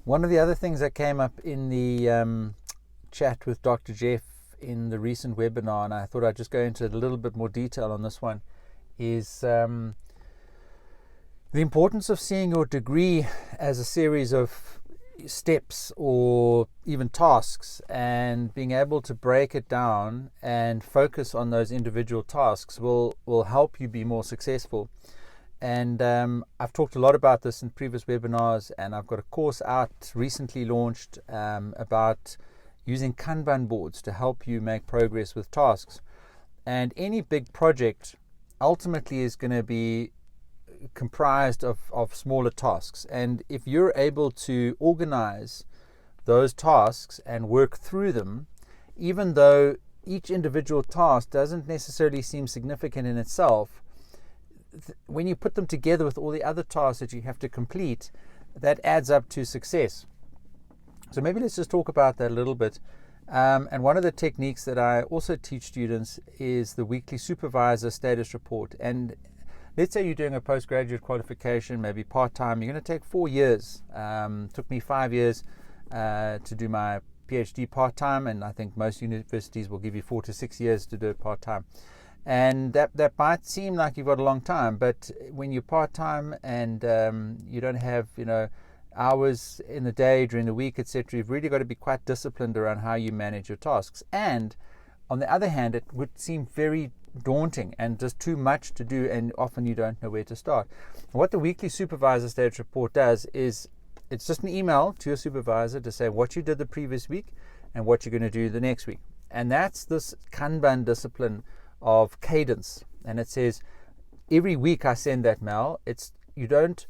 One of the other things that came up in the chat with Dr. Jeff in the recent webinar, and I thought I'd just go into a little bit more detail on this one, is the importance of seeing your degree as a series of steps or even tasks, and being able to break it down and focus on those individual tasks will help you be more successful. And I've talked a lot about this in previous webinars, and I've got a course out recently launched about using Kanban boards to help you make progress with tasks. And any big project ultimately is going to be comprised of smaller tasks, and if you're able to organize those tasks and work through them, even though each individual task doesn't necessarily seem significant in itself, when you put them together with all the other tasks that you have to complete, that adds up to success. So maybe let's just talk about that a little bit. And one of the techniques that I also teach students is the weekly supervisor status report. And let's say you're doing a postgraduate qualification, maybe part-time. You're going to take 4 years. Took me 5 years to do my PhD part-time, and I think most universities will give you 4 to 6 years to do it part-time. And that might seem like you've got a long time, but when you're part-time and you don't have hours in the day, during the week, etc., you've really got to be quite disciplined around how you manage your tasks. And on the other hand, it would seem very daunting and just too much to do, and often you don't know where to start. What the weekly supervisor status report does is it's just an email to your supervisor to say what you did the previous week and what you're going to do the next week. And that's this Kanban discipline of cadence. And it says every week I send that mail. You don't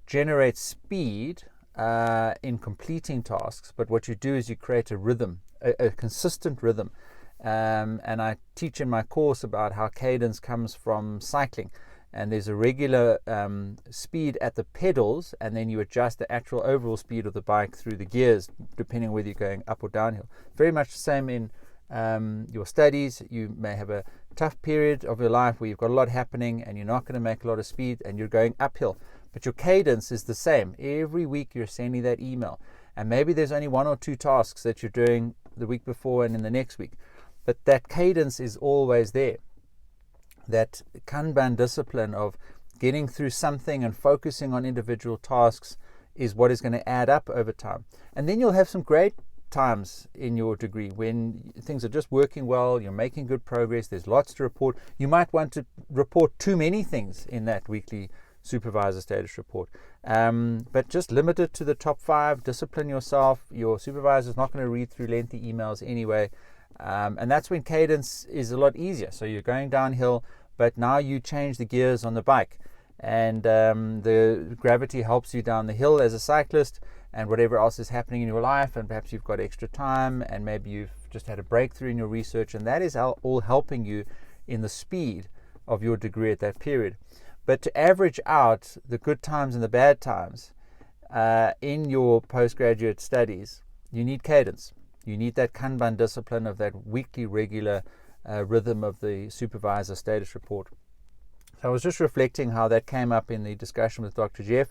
generate speed in completing tasks, but what you do is you create a rhythm, a consistent rhythm. And I teach in my course about how cadence comes from cycling, and there's a regular speed at the pedals, and then you adjust the actual overall speed of the bike through the gears depending on whether you're going up or downhill. Very much the same in your studies. You may have a tough period of your life where you've got a lot happening and you're not going to make a lot of speed and you're going uphill, but your cadence is the same. Every week you're sending that email, and maybe there's only 1 or 2 tasks that you're doing the week before and in the next week, but that cadence is always there. That Kanban discipline of getting through something and focusing on individual tasks is what is going to add up over time. And then you'll have some great times in your degree when things are just working well, you're making good progress, there's lots to report. You might want to report too many things in that weekly supervisor status report, but just limit it to the top 5. Discipline yourself. Your supervisor is not going to read through lengthy emails anyway. And that's when cadence is a lot easier. So you're going downhill, but now you change the gears on the bike, and the gravity helps you down the hill as a cyclist, and whatever else is happening in your life, and perhaps you've got extra time, and maybe you've just had a breakthrough in your research, and that is all helping you in the speed of your degree at that period. But to average out the good times and the bad times in your postgraduate studies, you need cadence. You need that Kanban discipline of that weekly regular rhythm of the supervisor status report. So I was just reflecting how that came up in the discussion with Dr. Jeff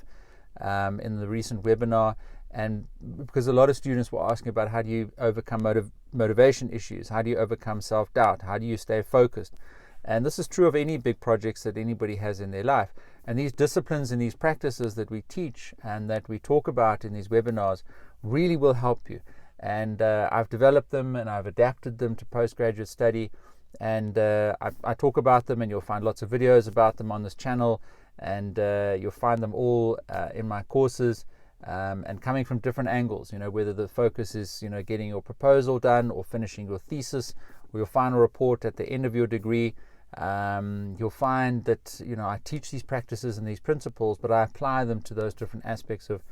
in the recent webinar, and because a lot of students were asking about how do you overcome motivation issues, how do you overcome self-doubt, how do you stay focused. And this is true of any big projects that anybody has in their life. And these disciplines and these practices that we teach and that we talk about in these webinars really will help you. And I've developed them and I've adapted them to postgraduate study, and I talk about them, and you'll find lots of videos about them on this channel, and you'll find them all in my courses, and coming from different angles, whether the focus is getting your proposal done or finishing your thesis or your final report at the end of your degree. You'll find that I teach these practices and these principles, but I apply them to those different aspects of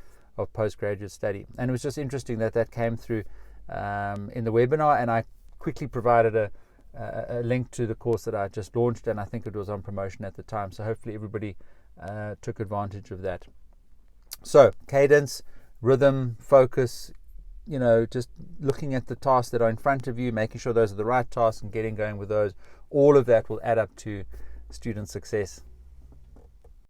postgraduate study. And it was just interesting that came through in the webinar, and I quickly provided a link to the course that I just launched, and I think it was on promotion at the time, so hopefully everybody took advantage of that. So cadence, rhythm, focus, just looking at the tasks that are in front of you, making sure those are the right tasks and getting going with those, all of that will add up to student success.